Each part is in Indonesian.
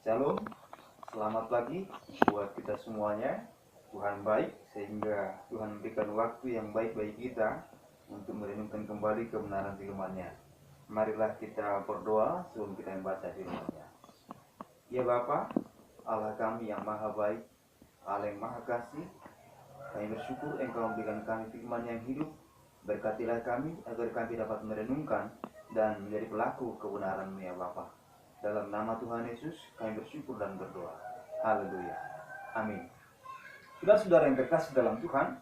Shalom, selamat pagi buat kita semuanya. Tuhan baik sehingga Tuhan memberikan waktu yang baik bagi kita untuk merenungkan kembali kebenaran firman-Nya. Marilah kita berdoa sebelum kita membaca firman-Nya. Ya Bapa, Allah kami yang maha baik, Allah yang maha kasih, kami bersyukur Engkau memberikan kami firman yang hidup. Berkatilah kami agar kami dapat merenungkan dan menjadi pelaku kebenaran-Mu ya Bapa. Dalam nama Tuhan Yesus kami bersyukur dan berdoa. Haleluya. Amin. Saudara-saudara yang terkasih dalam Tuhan,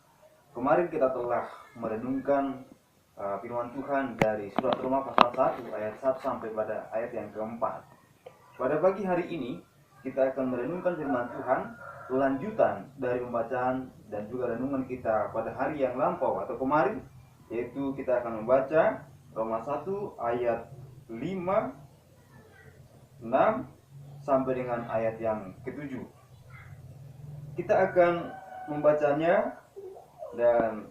kemarin kita telah merenungkan firman Tuhan dari surat Roma pasal 1 ayat 1 sampai pada ayat yang keempat. Pada pagi hari ini kita akan merenungkan firman Tuhan, lanjutan dari pembacaan dan juga renungan kita pada hari yang lampau atau kemarin, yaitu kita akan membaca Roma 1 ayat 5, 6 sampai dengan ayat yang ke-7. Kita akan membacanya dan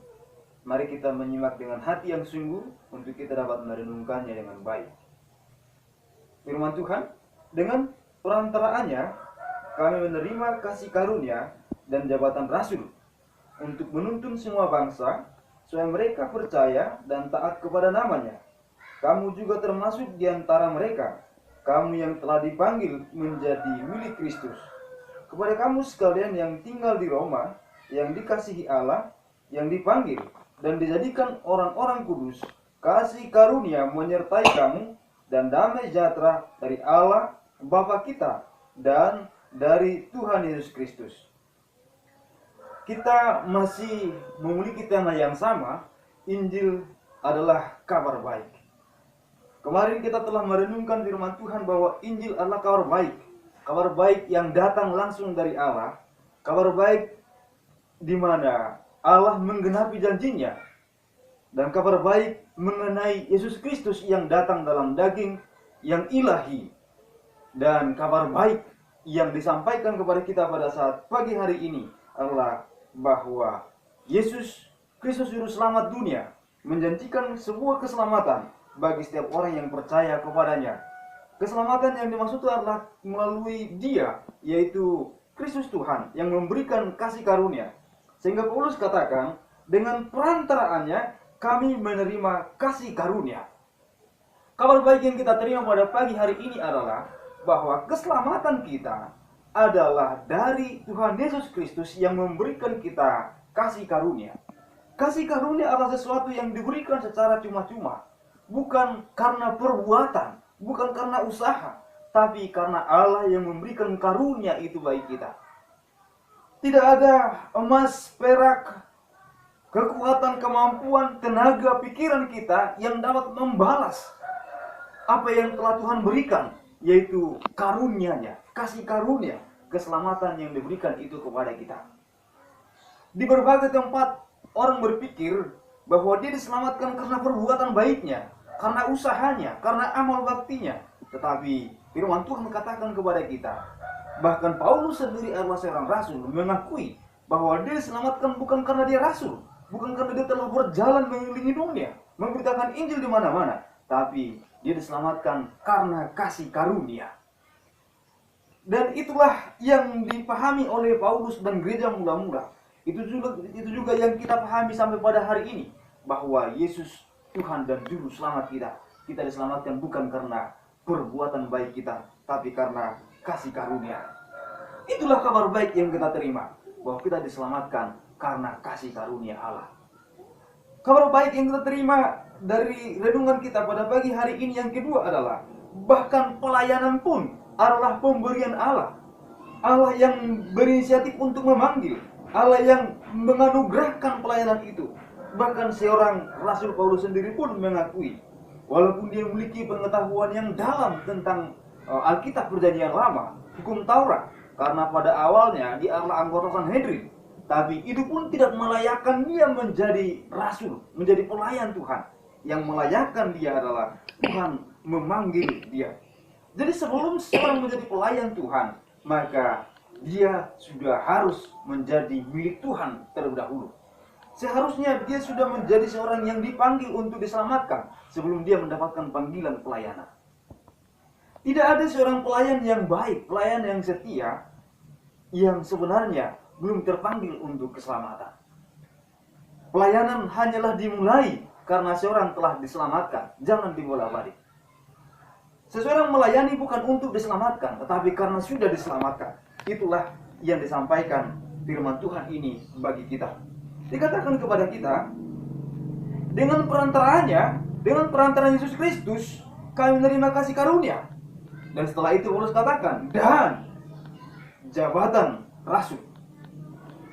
mari kita menyimak dengan hati yang sungguh untuk kita dapat merenungkannya dengan baik. Firman Tuhan, dengan perantaraannya kami menerima kasih karunia dan jabatan rasul untuk menuntun semua bangsa supaya mereka percaya dan taat kepada namanya. Kamu juga termasuk di antara mereka, kamu yang telah dipanggil menjadi milik Kristus. Kepada kamu sekalian yang tinggal di Roma, yang dikasihi Allah, yang dipanggil dan dijadikan orang-orang kudus, kasih karunia menyertai kamu dan damai sejahtera dari Allah Bapa kita dan dari Tuhan Yesus Kristus. Kita masih memiliki tema yang sama, Injil adalah kabar baik. Kemarin kita telah merenungkan firman Tuhan bahwa Injil adalah kabar baik. Kabar baik yang datang langsung dari Allah. Kabar baik di mana Allah menggenapi janjinya. Dan kabar baik mengenai Yesus Kristus yang datang dalam daging yang ilahi. Dan kabar baik yang disampaikan kepada kita pada saat pagi hari ini adalah bahwa Yesus Kristus Juru Selamat dunia menjanjikan sebuah keselamatan bagi setiap orang yang percaya kepadanya. Keselamatan yang dimaksud adalah melalui Dia, yaitu Kristus Tuhan yang memberikan kasih karunia. Sehingga Paulus katakan, dengan perantaraannya kami menerima kasih karunia. Kabar baik yang kita terima pada pagi hari ini adalah bahwa keselamatan kita adalah dari Tuhan Yesus Kristus yang memberikan kita kasih karunia. Kasih karunia adalah sesuatu yang diberikan secara cuma-cuma. Bukan karena perbuatan, bukan karena usaha, tapi karena Allah yang memberikan karunia itu bagi kita. Tidak ada emas, perak, kekuatan, kemampuan, tenaga, pikiran kita yang dapat membalas apa yang telah Tuhan berikan, yaitu karunia-Nya, kasih karunia, keselamatan yang diberikan itu kepada kita. Di berbagai tempat orang berpikir bahwa dia diselamatkan karena perbuatan baiknya, karena usahanya, karena amal baktinya. Tetapi firman Tuhan mengatakan kepada kita, bahkan Paulus sendiri adalah seorang rasul, mengakui bahwa dia diselamatkan bukan karena dia rasul, bukan karena dia telah berjalan mengelilingi dunia, memberitakan Injil di mana-mana, tapi dia diselamatkan karena kasih karunia. Dan itulah yang dipahami oleh Paulus dan gereja mula-mula. Itu juga yang kita pahami sampai pada hari ini, bahwa Yesus Tuhan dan Juru Selamat kita. Kita diselamatkan bukan karena perbuatan baik kita, tapi karena kasih karunia. Itulah kabar baik yang kita terima, bahwa kita diselamatkan karena kasih karunia Allah. Kabar baik yang kita terima dari renungan kita pada pagi hari ini yang kedua adalah, bahkan pelayanan pun adalah pemberian Allah. Allah yang berinisiatif untuk memanggil, Allah yang menganugerahkan pelayanan itu. Bahkan seorang Rasul Paulus sendiri pun mengakui, walaupun dia memiliki pengetahuan yang dalam tentang Alkitab Perjanjian Lama, hukum Taurat, karena pada awalnya dia adalah anggota Sanhedrin, tapi itu pun tidak melayakkan dia menjadi rasul, menjadi pelayan Tuhan. Yang melayakkan dia adalah Tuhan memanggil dia. Jadi sebelum seorang menjadi pelayan Tuhan, maka dia sudah harus menjadi milik Tuhan terlebih dahulu. Seharusnya dia sudah menjadi seorang yang dipanggil untuk diselamatkan sebelum dia mendapatkan panggilan pelayanan. Tidak ada seorang pelayan yang baik, pelayan yang setia, yang sebenarnya belum terpanggil untuk keselamatan. Pelayanan hanyalah dimulai karena seorang telah diselamatkan, jangan dibolak-balik. Seseorang melayani bukan untuk diselamatkan, tetapi karena sudah diselamatkan. Itulah yang disampaikan firman Tuhan ini bagi kita. Dikatakan kepada kita, dengan perantaraan Yesus Kristus, kami menerima kasih karunia. Dan setelah itu Paulus katakan, dan jabatan rasul.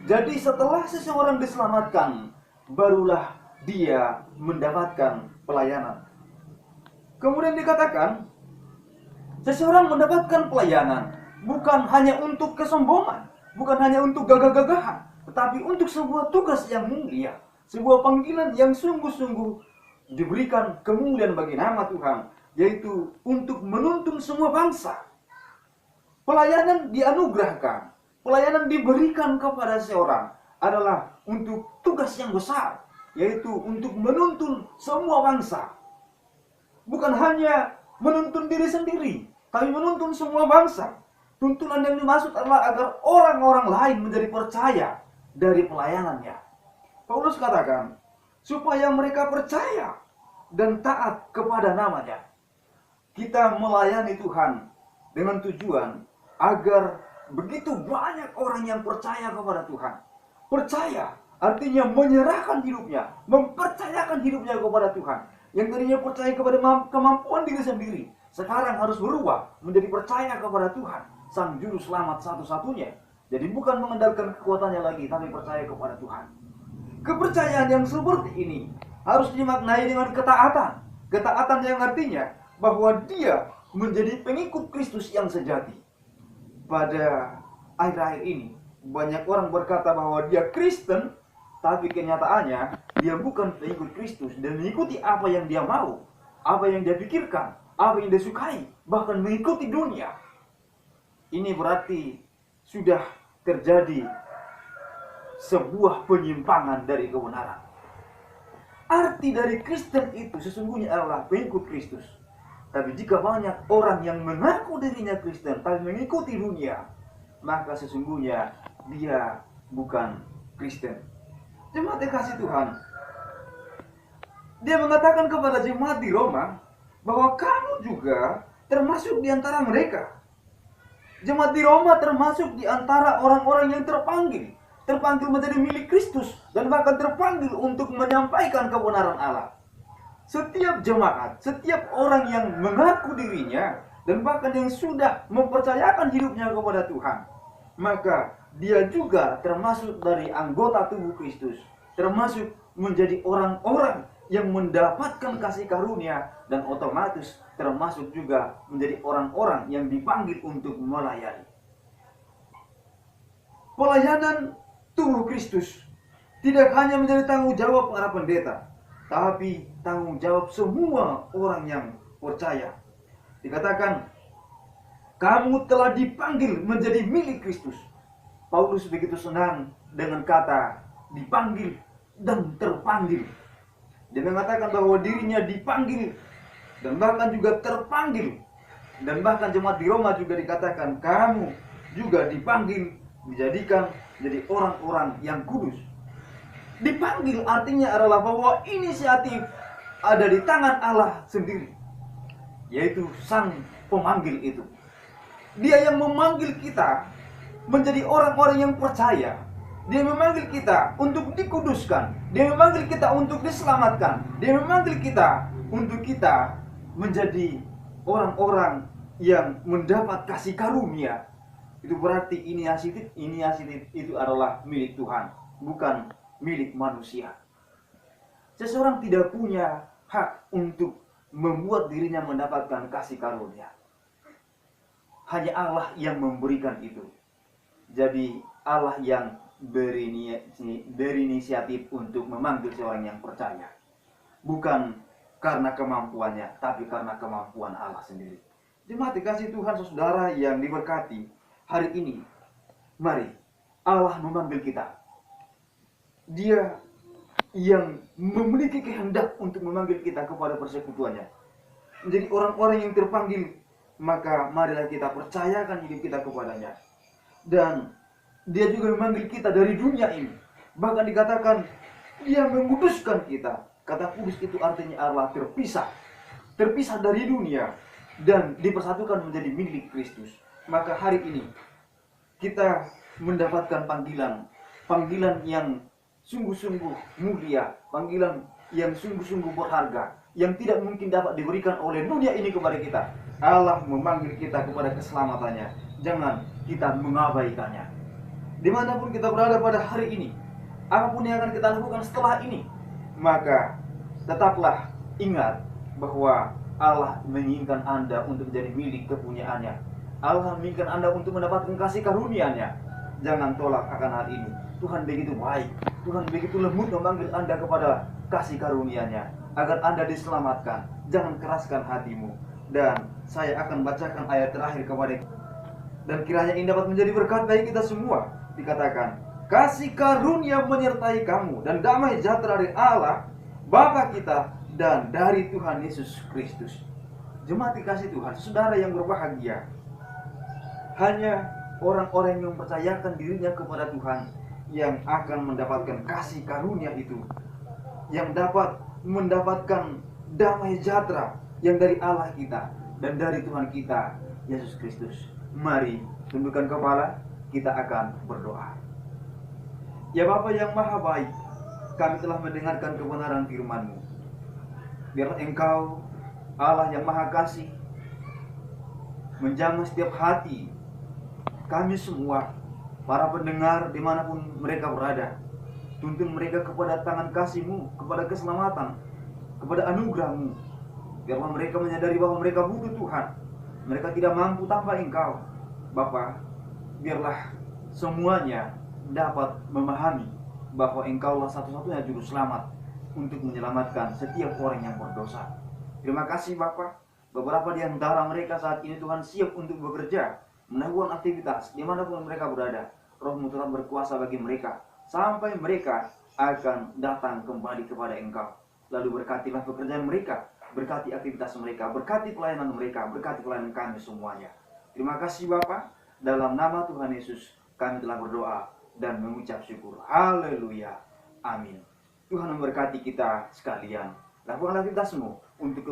Jadi setelah seseorang diselamatkan, barulah dia mendapatkan pelayanan. Kemudian dikatakan, seseorang mendapatkan pelayanan bukan hanya untuk kesombongan, bukan hanya untuk gagah-gagahan, tetapi untuk sebuah tugas yang mulia, sebuah panggilan yang sungguh-sungguh diberikan kemuliaan bagi nama Tuhan, yaitu untuk menuntun semua bangsa. Pelayanan dianugerahkan, pelayanan diberikan kepada seorang adalah untuk tugas yang besar, yaitu untuk menuntun semua bangsa. Bukan hanya menuntun diri sendiri, tapi menuntun semua bangsa. Tuntunan yang dimaksud adalah agar orang-orang lain menjadi percaya dari pelayanannya. Paulus katakan, supaya mereka percaya dan taat kepada namanya. Kita melayani Tuhan dengan tujuan agar begitu banyak orang yang percaya kepada Tuhan. Percaya artinya menyerahkan hidupnya, mempercayakan hidupnya kepada Tuhan. Yang tadinya percaya kepada kemampuan diri sendiri, sekarang harus berubah menjadi percaya kepada Tuhan, Sang Juru Selamat satu-satunya. Jadi bukan mengandalkan kekuatannya lagi, tapi percaya kepada Tuhan. Kepercayaan yang seperti ini harus dimaknai dengan ketaatan. Ketaatan yang artinya bahwa dia menjadi pengikut Kristus yang sejati. Pada akhir-akhir ini, banyak orang berkata bahwa dia Kristen, tapi kenyataannya dia bukan pengikut Kristus dan mengikuti apa yang dia mau, apa yang dia pikirkan, apa yang dia sukai, bahkan mengikuti dunia. Ini berarti sudah terjadi sebuah penyimpangan dari kebenaran. Arti dari Kristen itu sesungguhnya adalah pengikut Kristus. Tapi jika banyak orang yang mengaku dirinya Kristen tapi mengikuti dunia, maka sesungguhnya dia bukan Kristen. Jemaat dikasih Tuhan, dia mengatakan kepada jemaat di Roma bahwa kamu juga termasuk di antara mereka. Jemaat di Roma termasuk di antara orang-orang yang terpanggil menjadi milik Kristus, dan bahkan terpanggil untuk menyampaikan kebenaran Allah. Setiap jemaat, setiap orang yang mengaku dirinya dan bahkan yang sudah mempercayakan hidupnya kepada Tuhan, maka dia juga termasuk dari anggota tubuh Kristus, termasuk menjadi orang-orang yang mendapatkan kasih karunia, dan otomatis termasuk juga menjadi orang-orang yang dipanggil untuk melayani. Pelayanan tubuh Kristus tidak hanya menjadi tanggung jawab para pendeta, tapi tanggung jawab semua orang yang percaya. Dikatakan, kamu telah dipanggil menjadi milik Kristus. Paulus begitu senang dengan kata dipanggil dan terpanggil. Dia mengatakan bahwa dirinya dipanggil dan bahkan juga terpanggil. Dan bahkan jemaat di Roma juga dikatakan, kamu juga dipanggil, dijadikan menjadi orang-orang yang kudus. Dipanggil artinya adalah bahwa inisiatif ada di tangan Allah sendiri, yaitu Sang Pemanggil itu. Dia yang memanggil kita menjadi orang-orang yang percaya. Dia memanggil kita untuk dikuduskan. Dia memanggil kita untuk diselamatkan. Dia memanggil kita untuk kita menjadi orang-orang yang mendapat kasih karunia. Itu berarti inisiatif itu adalah milik Tuhan, bukan milik manusia. Seseorang tidak punya hak untuk membuat dirinya mendapatkan kasih karunia. Hanya Allah yang memberikan itu. Jadi Allah yang berinisiatif untuk memanggil seorang yang percaya. Bukan karena kemampuannya, tapi karena kemampuan Allah sendiri. Jemaat dikasih Tuhan, saudara yang diberkati, hari ini mari Allah memanggil kita. Dia yang memiliki kehendak untuk memanggil kita kepada persekutuannya, menjadi orang-orang yang terpanggil maka marilah kita percayakan hidup kita kepadanya. Dan dia juga memanggil kita dari dunia ini. Bahkan dikatakan dia menguduskan kita. Kata kudus itu artinya adalah terpisah. Terpisah dari dunia dan dipersatukan menjadi milik Kristus. Maka hari ini kita mendapatkan panggilan yang sungguh-sungguh mulia, panggilan yang sungguh-sungguh berharga, yang tidak mungkin dapat diberikan oleh dunia ini kepada kita. Allah memanggil kita kepada keselamatannya. Jangan kita mengabaikannya. Dimanapun kita berada pada hari ini, apapun yang akan kita lakukan setelah ini, maka tetaplah ingat bahwa Allah menginginkan Anda untuk menjadi milik kepunyaannya. Allah menginginkan Anda untuk mendapatkan kasih karunia-Nya. Jangan tolak akan hal ini. Tuhan begitu baik, Tuhan begitu lembut memanggil Anda kepada kasih karunia-Nya agar Anda diselamatkan. Jangan keraskan hatimu. Dan saya akan bacakan ayat terakhir kepada, dan kiranya ini dapat menjadi berkat bagi kita semua. Dikatakan, kasih karunia menyertai kamu dan damai sejahtera dari Allah Bapa kita dan dari Tuhan Yesus Kristus. Jemaat dikasih Tuhan, saudara yang berbahagia, hanya orang-orang yang mempercayakan dirinya kepada Tuhan yang akan mendapatkan kasih karunia itu, yang dapat mendapatkan damai sejahtera yang dari Allah kita dan dari Tuhan kita Yesus Kristus. Mari tundukkan kepala, kita akan berdoa. Ya Bapa yang Maha Baik, kami telah mendengarkan kebenaran firman-Mu. Biarlah Engkau, Allah yang Maha Kasih, menjamah setiap hati kami semua, para pendengar dimanapun mereka berada. Tuntun mereka kepada tangan kasih-Mu, kepada keselamatan, kepada anugerah-Mu. Biarlah mereka menyadari bahwa mereka butuh Tuhan. Mereka tidak mampu tanpa Engkau. Bapa, biarlah semuanya dapat memahami bahwa Engkaulah satu-satunya juru selamat untuk menyelamatkan setiap orang yang berdosa. Terima kasih Bapa. Beberapa di antara mereka saat ini Tuhan siap untuk bekerja, melakukan aktivitas dimanapun mereka berada. Roh-Mu telah berkuasa bagi mereka sampai mereka akan datang kembali kepada Engkau. Lalu berkatilah pekerjaan mereka, berkati aktivitas mereka, berkati pelayanan mereka, berkati pelayanan kami semuanya. Terima kasih Bapa. Dalam nama Tuhan Yesus kami telah berdoa dan mengucap syukur. Haleluya. Amin. Tuhan memberkati kita sekalian. Lakukan aktivitasmu untuk